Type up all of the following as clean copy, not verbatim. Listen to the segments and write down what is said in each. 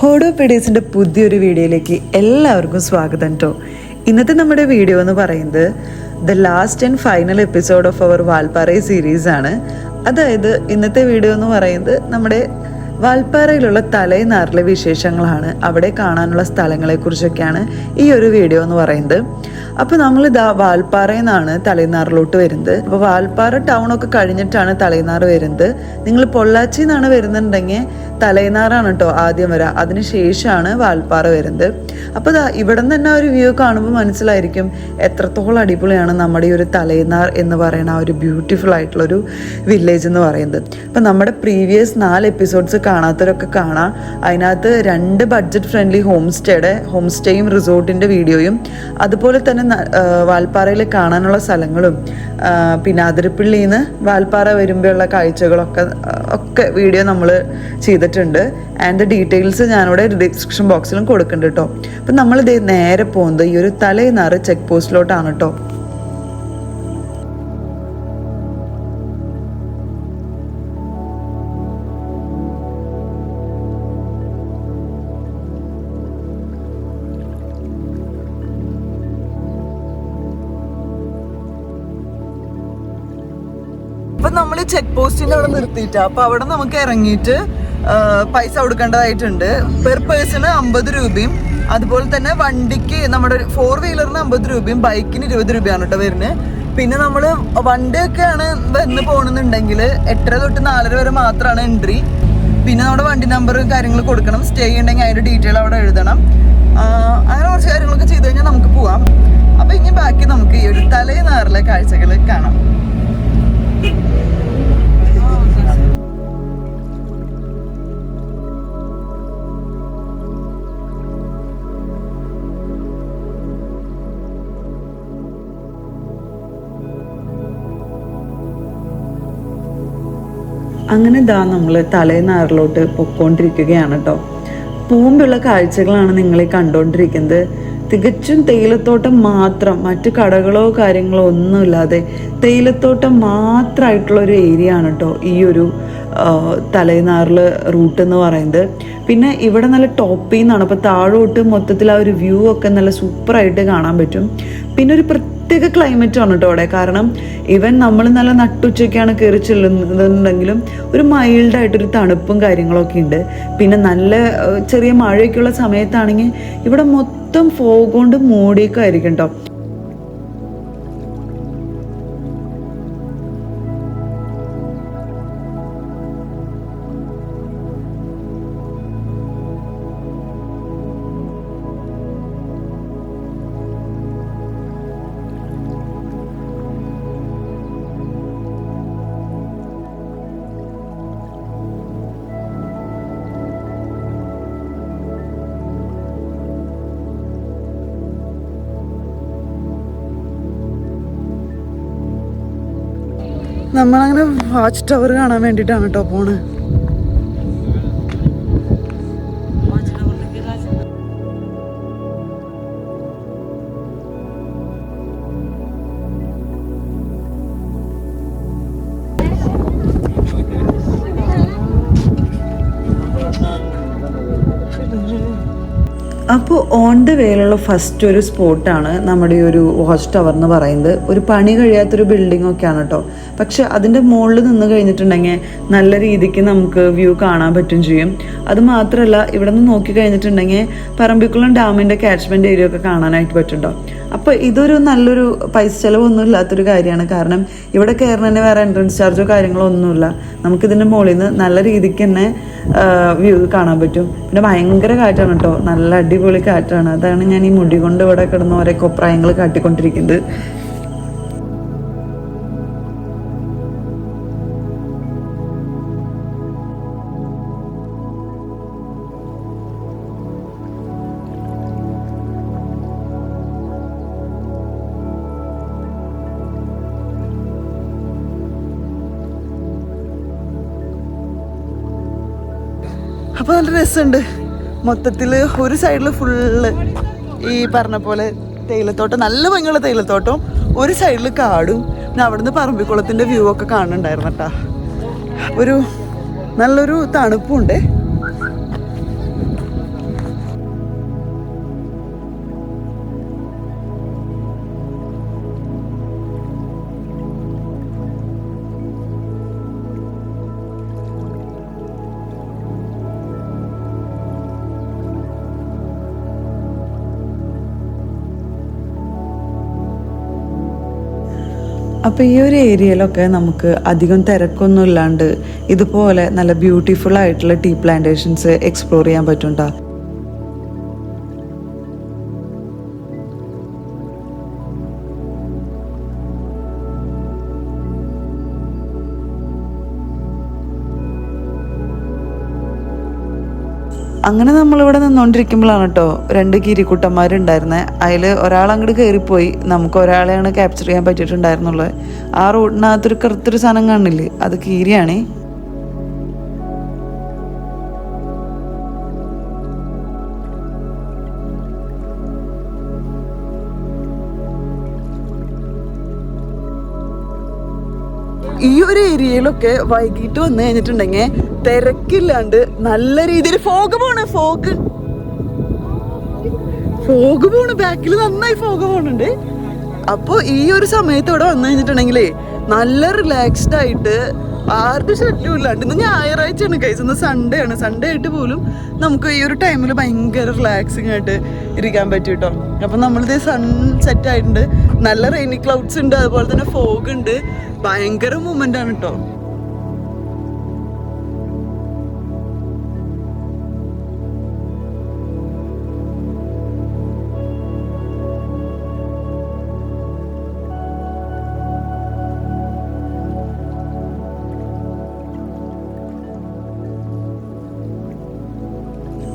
ഹോഡോപീഡിയസിൻ്റെ പുതിയൊരു വീഡിയോയിലേക്ക് എല്ലാവർക്കും സ്വാഗതം കേട്ടോ. ഇന്നത്തെ നമ്മുടെ വീഡിയോ എന്ന് പറയുന്നത് the last and final episode of our Valparai series ആണ്. അതായത് ഇന്നത്തെ വീഡിയോ എന്ന് പറയുന്നത് നമ്മുടെ വാൽപ്പാറയിലുള്ള തലൈനാറിലെ വിശേഷങ്ങളാണ്, അവിടെ കാണാനുള്ള സ്ഥലങ്ങളെക്കുറിച്ചൊക്കെയാണ് ഈ ഒരു വീഡിയോ എന്ന് പറയുന്നത്. അപ്പോൾ നമ്മളിതാ വാൽപ്പാറയിൽ നിന്നാണ് തലൈനാറിലോട്ട് വരുന്നത്. അപ്പോൾ വാൽപ്പാറ ടൗണൊക്കെ കഴിഞ്ഞിട്ടാണ് തലൈനാറ് വരുന്നത്. നിങ്ങൾ പൊള്ളാച്ചിയിൽ നിന്നാണ് വരുന്നുണ്ടെങ്കിൽ തലൈനാറാണ് കേട്ടോ ആദ്യം വരിക, അതിനുശേഷമാണ് വാൽപ്പാറ വരുന്നത്. അപ്പോൾ ഇവിടെ നിന്ന് തന്നെ ഒരു വ്യൂ കാണുമ്പോൾ മനസ്സിലായിരിക്കും എത്രത്തോളം അടിപൊളിയാണ് നമ്മുടെ ഈ ഒരു തലൈനാർ എന്ന് പറയുന്ന ആ ഒരു ബ്യൂട്ടിഫുൾ ആയിട്ടുള്ളൊരു വില്ലേജ് എന്ന് പറയുന്നത്. അപ്പം നമ്മുടെ പ്രീവിയസ് 4 എപ്പിസോഡ്സ് കാണാത്തവരൊക്കെ കാണാം. അതിനകത്ത് 2 ബഡ്ജറ്റ് ഫ്രണ്ട്ലി ഹോം സ്റ്റേയും റിസോർട്ടിൻ്റെ വീഡിയോയും അതുപോലെ തന്നെ വാൽപ്പാറയിൽ കാണാനുള്ള സ്ഥലങ്ങളും പിന്നെ അതിരപ്പള്ളിയിൽ നിന്ന് വാൽപ്പാറ വരുമ്പോഴുള്ള കാഴ്ചകളൊക്കെ വീഡിയോ നമ്മൾ ചെയ്തിട്ടുണ്ട്. ആൻഡ് ഡീറ്റെയിൽസ് ഞാനിവിടെ ഡിസ്ക്രിപ്ഷൻ ബോക്സിലും കൊടുക്കുന്നുണ്ട് കേട്ടോ. അപ്പം നമ്മളിത് നേരെ പോകുന്നത് ഈ ഒരു തലൈനാറ് ചെക്ക് പോസ്റ്റിലോട്ടാണ് കേട്ടോ. അപ്പൊ നമ്മൾ ചെക്ക് പോസ്റ്റിന്റെ അവിടെ നിർത്തിയിട്ടാ. അപ്പൊ അവിടെ നമുക്ക് ഇറങ്ങിയിട്ട് പൈസ കൊടുക്കേണ്ടതായിട്ടുണ്ട്. പെർ പേഴ്സണ് 50 രൂപയും അതുപോലെ തന്നെ വണ്ടിക്ക് നമ്മുടെ 4 വീലറിന് 50 രൂപയും ബൈക്കിന് 20 രൂപയാണ് കേട്ടോ വരുന്നത്. പിന്നെ നമ്മൾ വണ്ടിയൊക്കെയാണ് വന്ന് പോകണമെന്നുണ്ടെങ്കിൽ 8:30 തൊട്ട് 4:30 വരെ മാത്രമാണ് എൻട്രി. പിന്നെ നമ്മുടെ വണ്ടി നമ്പർ കാര്യങ്ങൾ കൊടുക്കണം. സ്റ്റേ ഉണ്ടെങ്കിൽ അതിൻ്റെ ഡീറ്റെയിൽ അവിടെ എഴുതണം. അങ്ങനെ കുറച്ച് കാര്യങ്ങളൊക്കെ ചെയ്ത് കഴിഞ്ഞാൽ നമുക്ക് പോവാം. അപ്പം ഇനി ബാക്കി നമുക്ക് ഈ ഒരു തലൈനാറിലെ കാഴ്ചകൾ കാണാം. അങ്ങനെ നമ്മൾ തലൈനാറിലോട്ട് പൊയ്ക്കൊണ്ടിരിക്കുകയാണ് കേട്ടോ. പൂമ്പുള്ള കാഴ്ചകളാണ് നിങ്ങൾ കണ്ടുകൊണ്ടിരിക്കുന്നത്. തികച്ചും തേയിലത്തോട്ടം മാത്രം, മറ്റു കടകളോ കാര്യങ്ങളോ ഒന്നുമില്ലാതെ തേയിലത്തോട്ടം മാത്രമായിട്ടുള്ളൊരു ഏരിയ ആണ് കേട്ടോ ഈ ഒരു തലൈനാറിൽ റൂട്ട് എന്ന് പറയുന്നത്. പിന്നെ ഇവിടെ നല്ല ടോപ്പിൽ നിന്നാണ്, അപ്പോൾ താഴോട്ട് മൊത്തത്തിൽ ആ ഒരു വ്യൂ ഒക്കെ നല്ല സൂപ്പറായിട്ട് കാണാൻ പറ്റും. പിന്നെ ഒരു പ്രത്യേക ക്ലൈമറ്റാണ് കേട്ടോ അവിടെ. കാരണം ഈവൻ നമ്മൾ നല്ല നട്ടുച്ചയ്ക്കാണ് കയറി ചെല്ലുന്നതെന്നുണ്ടെങ്കിലും ഒരു മൈൽഡായിട്ടൊരു തണുപ്പും കാര്യങ്ങളൊക്കെ ഉണ്ട്. പിന്നെ നല്ല ചെറിയ മഴയൊക്കെയുള്ള സമയത്താണെങ്കിൽ ഇവിടെ മൊത്തം ഫോഗ് കൊണ്ട് മൂടിയൊക്കെ ആയിരിക്കും കേട്ടോ. നമ്മളങ്ങനെ വാച്ച് ടവർ കാണാൻ വേണ്ടിയിട്ടാണ് കേട്ടോ പോണ്. അപ്പോൾ ഓൺ ദ വേയിലുള്ള ഫസ്റ്റ് ഒരു സ്പോട്ടാണ് നമ്മുടെ ഈ ഒരു വാച്ച് ടവർ എന്ന് പറയുന്നത്. ഒരു പണി കഴിയാത്തൊരു ബിൽഡിംഗ് ഒക്കെയാണ് കേട്ടോ. പക്ഷെ അതിൻ്റെ മുകളിൽ നിന്ന് കഴിഞ്ഞിട്ടുണ്ടെങ്കിൽ നല്ല രീതിക്ക് നമുക്ക് വ്യൂ കാണാൻ പറ്റും ചെയ്യും. അതുമാത്രമല്ല ഇവിടെ നിന്ന് നോക്കി കഴിഞ്ഞിട്ടുണ്ടെങ്കിൽ പറമ്പിക്കുളം ഡാമിൻ്റെ കാച്ച്മെൻറ്റ് ഏരിയ ഒക്കെ കാണാനായിട്ട് പറ്റുന്നുണ്ടോ. അപ്പോൾ ഇതൊരു നല്ലൊരു പൈസ ചിലവൊന്നും ഇല്ലാത്തൊരു കാര്യമാണ്. കാരണം ഇവിടെ കയറുന്നതിന് വേറെ എൻട്രൻസ് ചാർജോ കാര്യങ്ങളോ ഒന്നുമില്ല. നമുക്കിതിൻ്റെ മുകളിൽ നിന്ന് നല്ല രീതിക്ക് തന്നെ വ്യൂ കാണാൻ പറ്റും. പിന്നെ ഭയങ്കര കാറ്റാണ് കേട്ടോ, നല്ല അടിപൊളി കാറ്റാണ്. അതാണ് ഞാൻ ഈ മുടി കൊണ്ട് ഇവിടെ കിടന്ന് ഓരോ കൊപ്രായങ്ങൾ കാട്ടിക്കൊണ്ടിരിക്കുന്നത്. അപ്പോൾ നല്ല രസമുണ്ട്. മൊത്തത്തിൽ ഒരു സൈഡിൽ ഫുള്ള് ഈ പറഞ്ഞ പോലെ തേയിലത്തോട്ടം, നല്ല ഭംഗിയുള്ള തേയിലത്തോട്ടം, ഒരു സൈഡിൽ കാടും. പിന്നെ അവിടുന്ന് പറമ്പിക്കുളത്തിൻ്റെ വ്യൂ ഒക്കെ കാണുന്നുണ്ടായിരുന്നു കേട്ടോ. ഒരു നല്ലൊരു തണുപ്പുണ്ട്. അപ്പോൾ ഈ ഒരു ഏരിയയിലൊക്കെ നമുക്ക് അധികം തിരക്കൊന്നും ഇല്ലാണ്ട് ഇതുപോലെ നല്ല ബ്യൂട്ടിഫുൾ ആയിട്ടുള്ള ടീ പ്ലാന്റേഷൻസ് എക്സ്പ്ലോർ ചെയ്യാൻ പറ്റുണ്ടോ. അങ്ങനെ നമ്മളിവിടെ നിന്നുകൊണ്ടിരിക്കുമ്പോഴാണ് കേട്ടോ 2 കീരിക്കുട്ടന്മാരുണ്ടായിരുന്നത്. അതിൽ ഒരാൾ അങ്ങോട്ട് കയറിപ്പോയി. നമുക്ക് ഒരാളെയാണ് ക്യാപ്ചർ ചെയ്യാൻ പറ്റിയിട്ടുണ്ടായിരുന്നുള്ളത്. ആ റോഡിനകത്തൊരു കറുത്തൊരു സാധനം കാണില്ലേ, അത് കീരിയാണേ. ഈ ഒരു ഏരിയയിലൊക്കെ വൈകിട്ട് വന്നു കഴിഞ്ഞിട്ടുണ്ടെങ്കിൽ തിരക്കില്ലാണ്ട് നല്ല രീതിയിൽ ഫോഗ് പോണ് ബാക്കിൽ നന്നായി ഫോഗ് പോണുണ്ട്. അപ്പോൾ ഈ ഒരു സമയത്ത് ഇവിടെ വന്നു കഴിഞ്ഞിട്ടുണ്ടെങ്കിലേ നല്ല റിലാക്സ്ഡ് ആയിട്ട് ആരുടെ ഷെഡ്യൂൾ ഇല്ലാണ്ട്, ഇന്ന് ഞായറാഴ്ചയാണ് കൈസ്, ഇന്ന് സൺഡേ ആണ്. സൺഡേ ആയിട്ട് പോലും നമുക്ക് ഈ ഒരു ടൈമിൽ ഭയങ്കര റിലാക്സിങ് ആയിട്ട് ഇരിക്കാൻ പറ്റും കേട്ടോ. അപ്പം നമ്മളിത് സൺ സെറ്റ് ആയിട്ടുണ്ട്, നല്ല റെയിനി ക്ലൗഡ്സ് ഉണ്ട്, അതുപോലെ തന്നെ ഫോഗ് ഉണ്ട്. ഭയങ്കര മൂമെന്റ് ആണ് കേട്ടോ.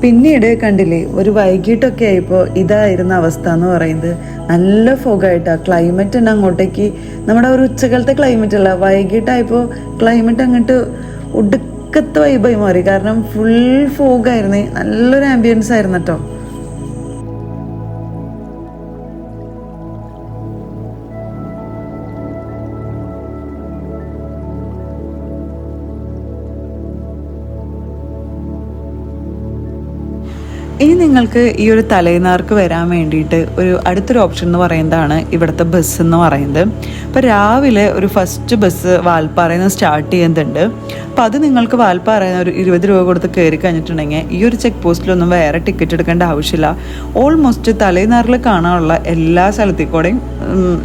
പിന്നീട് കണ്ടില്ലേ, ഒരു വൈകിട്ടൊക്കെ ആയപ്പോൾ ഇതായിരുന്ന അവസ്ഥ എന്ന് പറയുന്നത്. നല്ല ഫോഗായിട്ടാണ് ക്ലൈമറ്റ് തന്നെ അങ്ങോട്ടേക്ക്. നമ്മുടെ ഒരു ഉച്ചകാലത്തെ ക്ലൈമറ്റ് അല്ല, വൈകിട്ടായപ്പോൾ ക്ലൈമറ്റ് അങ്ങോട്ട് ഒടുക്കത്തെ വൈബായി മാറി. കാരണം ഫുൾ ഫോഗായിരുന്നേ, നല്ലൊരു ആംബിയൻസ് ആയിരുന്നു കേട്ടോ. ഇനി നിങ്ങൾക്ക് ഈ ഒരു തലേനാർക്ക് വരാൻ വേണ്ടിയിട്ട് ഒരു അടുത്തൊരു ഓപ്ഷൻ എന്ന് പറയുന്നതാണ് ഇവിടുത്തെ ബസ് എന്ന് പറയുന്നത്. അപ്പോൾ രാവിലെ ഒരു ഫസ്റ്റ് ബസ് വാൽപ്പാറയിൽ നിന്ന് സ്റ്റാർട്ട് ചെയ്യുന്നുണ്ട്. അപ്പോൾ അത് നിങ്ങൾക്ക് വാൽപ്പാറയിൽ നിന്ന് ഒരു 20 രൂപ കൊടുത്ത് കയറി കഴിഞ്ഞിട്ടുണ്ടെങ്കിൽ ഈ ഒരു ചെക്ക് പോസ്റ്റിലൊന്നും വേറെ ടിക്കറ്റ് എടുക്കേണ്ട ആവശ്യമില്ല. ഓൾമോസ്റ്റ് തലേനാറിൽ കാണാനുള്ള എല്ലാ സ്ഥലത്തിൽ കൂടെയും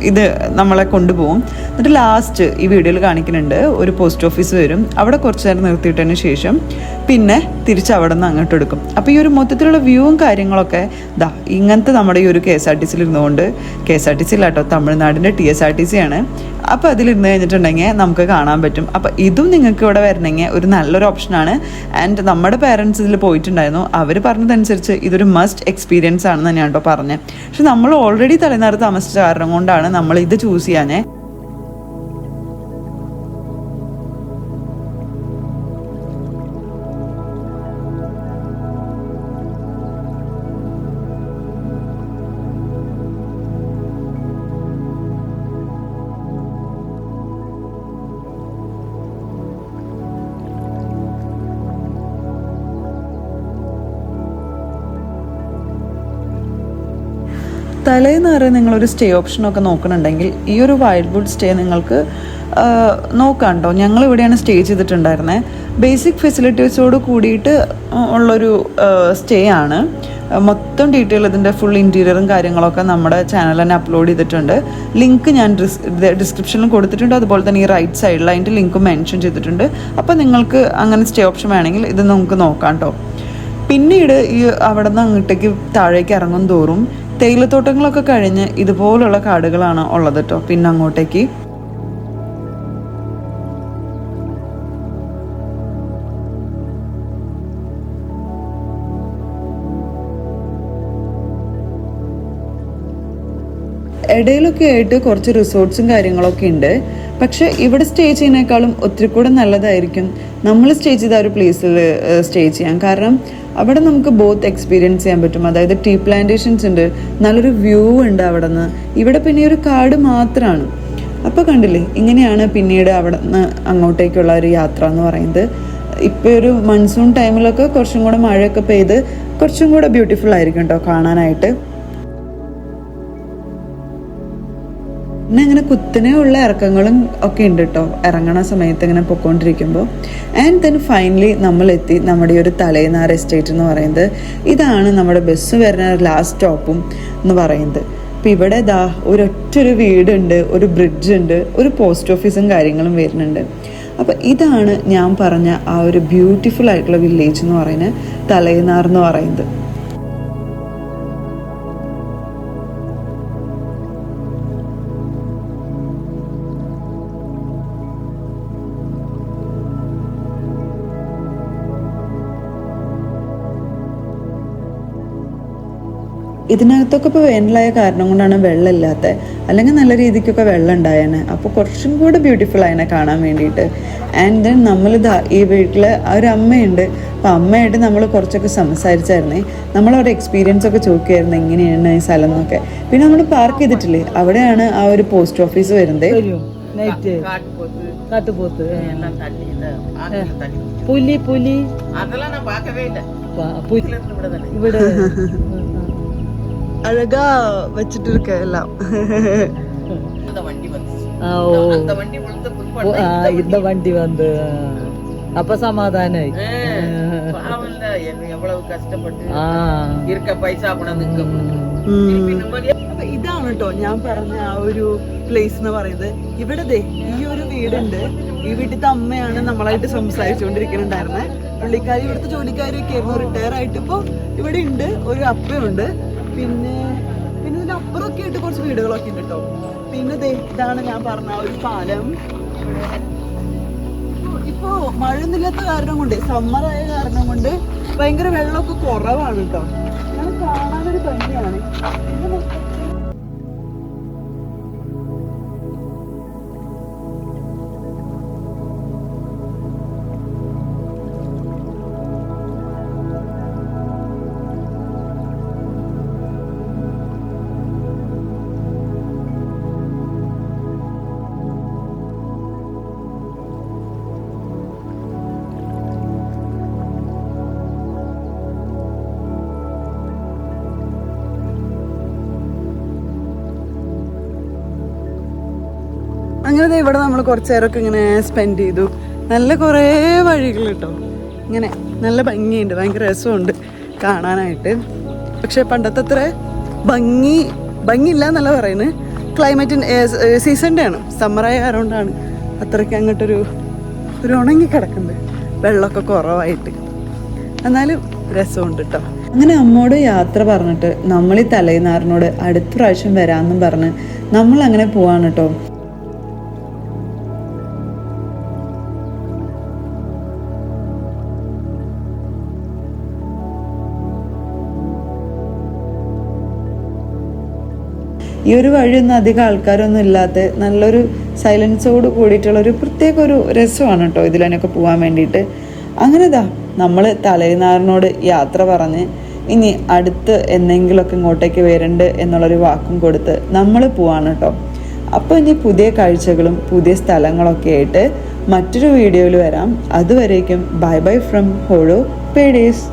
ഇത് നമ്മളെ കൊണ്ടുപോകും. എന്നിട്ട് ലാസ്റ്റ് ഈ വീഡിയോയിൽ കാണിക്കുന്നുണ്ട് ഒരു പോസ്റ്റ് ഓഫീസ് വരും, അവിടെ കുറച്ച് നേരം നിർത്തിയിട്ടതിന് ശേഷം പിന്നെ തിരിച്ച് അവിടെ നിന്ന് അങ്ങോട്ട് എടുക്കും. അപ്പോൾ ഈ ഒരു മൊത്തത്തിലുള്ള വ്യൂവും കാര്യങ്ങളൊക്കെ ഇങ്ങനത്തെ നമ്മുടെ ഈ ഒരു KSRTC ഇരുന്നുകൊണ്ട്, KSRTC ഇല്ല കേട്ടോ, തമിഴ്നാടിൻ്റെ TSRTC ആണ്. അപ്പോൾ അതിലിരുന്ന് കഴിഞ്ഞിട്ടുണ്ടെങ്കിൽ നമുക്ക് കാണാൻ പറ്റും. അപ്പോൾ ഇതും നിങ്ങൾക്ക് ഇവിടെ വരണമെങ്കിൽ ഒരു നല്ലൊരു ഓപ്ഷനാണ്. ആൻഡ് നമ്മുടെ പേരൻസ് ഇതിൽ പോയിട്ടുണ്ടായിരുന്നു, അവർ പറഞ്ഞതനുസരിച്ച് ഇതൊരു മസ്റ്റ് എക്സ്പീരിയൻസ് ആണെന്ന് തന്നെയാണ് കേട്ടോ പറഞ്ഞത്. പക്ഷെ നമ്മൾ ഓൾറെഡി തലേനാറ് താമസിച്ച കാരണം കൊണ്ടാണ് നമ്മൾ ഇത് ചൂസ് ചെയ്യാനേ. തലേന്നാറ് നിങ്ങളൊരു സ്റ്റേ ഓപ്ഷനൊക്കെ നോക്കണുണ്ടെങ്കിൽ ഈ ഒരു വൈൽഡ് വുഡ് സ്റ്റേ നിങ്ങൾക്ക് നോക്കാം കേട്ടോ. ഞങ്ങളിവിടെയാണ് സ്റ്റേ ചെയ്തിട്ടുണ്ടായിരുന്നത്. ബേസിക് ഫെസിലിറ്റീസോട് കൂടിയിട്ട് ഉള്ളൊരു സ്റ്റേ ആണ്. മൊത്തം ഡീറ്റെയിൽ ഇതിൻ്റെ ഫുൾ ഇൻറ്റീരിയറും കാര്യങ്ങളൊക്കെ നമ്മുടെ ചാനൽ തന്നെ അപ്ലോഡ് ചെയ്തിട്ടുണ്ട്. ലിങ്ക് ഞാൻ ഡിസ്ക്രിപ്ഷനിലും കൊടുത്തിട്ടുണ്ട്. അതുപോലെ തന്നെ ഈ റൈറ്റ് സൈഡിൽ അതിൻ്റെ ലിങ്കും മെൻഷൻ ചെയ്തിട്ടുണ്ട്. അപ്പോൾ നിങ്ങൾക്ക് അങ്ങനെ സ്റ്റേ ഓപ്ഷൻ വേണമെങ്കിൽ ഇത് നമുക്ക് നോക്കാം കേട്ടോ. പിന്നീട് ഈ അവിടെ നിന്ന് അങ്ങോട്ടേക്ക് താഴേക്ക് ഇറങ്ങും തോറും തേയിലത്തോട്ടങ്ങളൊക്കെ കഴിഞ്ഞ് ഇതുപോലുള്ള കാടുകളാണ് ഉള്ളത് കേട്ടോ. പിന്നെ അങ്ങോട്ടേക്ക് ഇടയിലൊക്കെ ആയിട്ട് കുറച്ച് റിസോർട്ട്സും കാര്യങ്ങളൊക്കെ ഉണ്ട്. പക്ഷെ ഇവിടെ സ്റ്റേ ചെയ്യുന്നതിനേക്കാളും ഒത്തിരി കൂടെ നല്ലതായിരിക്കും നമ്മൾ സ്റ്റേ ചെയ്ത ഒരു പ്ലേസിൽ സ്റ്റേ ചെയ്യാൻ. കാരണം അവിടെ നമുക്ക് ബോത്ത് എക്സ്പീരിയൻസ് ചെയ്യാൻ പറ്റും. അതായത് ടീ പ്ലാന്റേഷൻസ് ഉണ്ട്, നല്ലൊരു വ്യൂ ഉണ്ട് അവിടെ നിന്ന്. ഇവിടെ പിന്നെ ഒരു കാട് മാത്രമാണ്. അപ്പോൾ കണ്ടില്ലേ, ഇങ്ങനെയാണ് പിന്നീട് അവിടെ നിന്ന് അങ്ങോട്ടേക്കുള്ള ഒരു യാത്ര എന്ന് പറയുന്നത്. ഇപ്പോൾ ഒരു മൺസൂൺ ടൈമിലൊക്കെ കുറച്ചും കൂടെ മഴയൊക്കെ പെയ്ത് കുറച്ചും കൂടെ ബ്യൂട്ടിഫുൾ ആയിരിക്കും കേട്ടോ കാണാനായിട്ട്. പിന്നെ ഇങ്ങനെ കുത്തനെ ഉള്ള ഇറക്കങ്ങളും ഒക്കെ ഉണ്ട് കേട്ടോ ഇറങ്ങണ സമയത്ത് ഇങ്ങനെ പൊയ്ക്കൊണ്ടിരിക്കുമ്പോൾ. ആൻഡ് ദെൻ ഫൈനലി നമ്മളെത്തി നമ്മുടെ ഈ ഒരു തലേനാർ എസ്റ്റേറ്റ് എന്ന് പറയുന്നത്. ഇതാണ് നമ്മുടെ ബസ് വരുന്ന ലാസ്റ്റ് സ്റ്റോപ്പും എന്ന് പറയുന്നത്. അപ്പോൾ ഇവിടെ ദാ ഒരൊറ്റൊരു വീടുണ്ട്, ഒരു ബ്രിഡ്ജ് ഉണ്ട്, ഒരു പോസ്റ്റ് ഓഫീസും കാര്യങ്ങളും വരുന്നുണ്ട്. അപ്പോൾ ഇതാണ് ഞാൻ പറഞ്ഞ ആ ഒരു ബ്യൂട്ടിഫുൾ ആയിട്ടുള്ള വില്ലേജ് എന്ന് പറയുന്നത്, തലൈനാർ എന്ന് പറയുന്നത്. ഇതിനകത്തൊക്കെ ഇപ്പോൾ വേനലായ കാരണം കൊണ്ടാണ് വെള്ളം ഇല്ലാത്തത്, അല്ലെങ്കിൽ നല്ല രീതിക്കൊക്കെ വെള്ളം ഉണ്ടായേനെ. അപ്പോൾ കുറച്ചും കൂടെ ബ്യൂട്ടിഫുൾ ആയതിനെ കാണാൻ വേണ്ടിയിട്ട്. ആൻഡ് ദെൻ നമ്മളിതാ ഈ വീട്ടിൽ ഒരു അമ്മയുണ്ട്. അപ്പോൾ അമ്മയായിട്ട് നമ്മൾ കുറച്ചൊക്കെ സംസാരിച്ചായിരുന്നേ. നമ്മളവരുടെ എക്സ്പീരിയൻസ് ഒക്കെ ചോദിക്കുമായിരുന്നു, എങ്ങനെയാണ് ഈ സ്ഥലം എന്നൊക്കെ. പിന്നെ നമ്മൾ പാർക്ക് ചെയ്തിട്ടില്ലേ, അവിടെയാണ് ആ ഒരു പോസ്റ്റ് ഓഫീസ് വരുന്നത്. அழகா வச்சிட்டு இருக்க எல்லாம். இந்த வண்டி வந்து அப்ப சமாதானம் எவ்வளவு கஷ்டப்பட்டு இருக்க പൈസ ഇതാണ് കേട്ടോ ഞാൻ പറഞ്ഞ ആ ഒരു പ്ലേസ് എന്ന് പറയുന്നത്. ഇവിടെ ഈ ഒരു വീടുണ്ട്. ഈ വീട്ടിലത്തെ അമ്മയാണ് നമ്മളായിട്ട് സംസാരിച്ചുകൊണ്ടിരിക്കുന്നുണ്ടായിരുന്നത്. പുള്ളിക്കാരി ഇവിടുത്തെ ജോലിക്കാരൊക്കെ ആയിരുന്നു, റിട്ടയർ ആയിട്ട് ഇപ്പോൾ ഇവിടെ ഉണ്ട്. ഒരു അപ്പയുണ്ട്. പിന്നെ ഇതിന്റെ അപ്പുറമൊക്കെ ആയിട്ട് കുറച്ച് വീടുകളൊക്കെ ഉണ്ട് കേട്ടോ. പിന്നെ ഇതാണ് ഞാൻ പറഞ്ഞ ഒരു പാലം. ഇപ്പോ മഴയൊന്നുമില്ലാത്ത കാരണം കൊണ്ട്, സമ്മറായ കാരണം കൊണ്ട് ഭയങ്കര വെള്ളമൊക്കെ കുറവാണ് കേട്ടോ. ഞാൻ കാണാനൊരു ഭംഗിയാണ്. അങ്ങനെ ഇവിടെ നമ്മൾ കുറച്ച് നേരമൊക്കെ ഇങ്ങനെ സ്പെൻഡ് ചെയ്തു. നല്ല കുറേ വഴികൾ കേട്ടോ. ഇങ്ങനെ നല്ല ഭംഗിയുണ്ട്, ഭയങ്കര രസമുണ്ട് കാണാനായിട്ട്. പക്ഷെ പണ്ടത്തെ അത്ര ഭംഗിയില്ല എന്നല്ല പറയുന്നത്. ക്ലൈമറ്റ് സീസണിൻ്റെ ആണ്, സമ്മറായ ആയതുകൊണ്ടാണ് അത്രയ്ക്ക് അങ്ങോട്ടൊരു ഉണങ്ങി കിടക്കുന്നത്, വെള്ളമൊക്കെ കുറവായിട്ട്. എന്നാലും രസമുണ്ട് കേട്ടോ. അങ്ങനെ അമ്മോട് യാത്ര പറഞ്ഞിട്ട് നമ്മൾ ഈ തലൈനാറിനോട് അടുത്ത പ്രാവശ്യം വരാമെന്നും പറഞ്ഞ് നമ്മൾ അങ്ങനെ പോവാണ് കേട്ടോ. ഈ ഒരു വഴിയൊന്നും അധികം ആൾക്കാരൊന്നും ഇല്ലാത്ത നല്ലൊരു സൈലൻസോട് കൂടിയിട്ടുള്ളൊരു പ്രത്യേക ഒരു രസമാണ് കേട്ടോ ഇതിലൊക്കെ പോകാൻ വേണ്ടിയിട്ട്. അങ്ങനെ നമ്മൾ തലൈനാറിനോട് യാത്ര പറഞ്ഞ് ഇനി അടുത്ത് എന്തെങ്കിലുമൊക്കെ ഇങ്ങോട്ടേക്ക് വരണ്ട് എന്നുള്ളൊരു വാക്കും കൊടുത്ത് നമ്മൾ പോവാണ് കേട്ടോ. അപ്പോൾ ഇനി പുതിയ കാഴ്ചകളും പുതിയ സ്ഥലങ്ങളൊക്കെ ആയിട്ട് മറ്റൊരു വീഡിയോയിൽ വരാം. അതുവരേക്കും ബൈ ബൈ ഫ്രം ഹോളോ പേഡേസ്.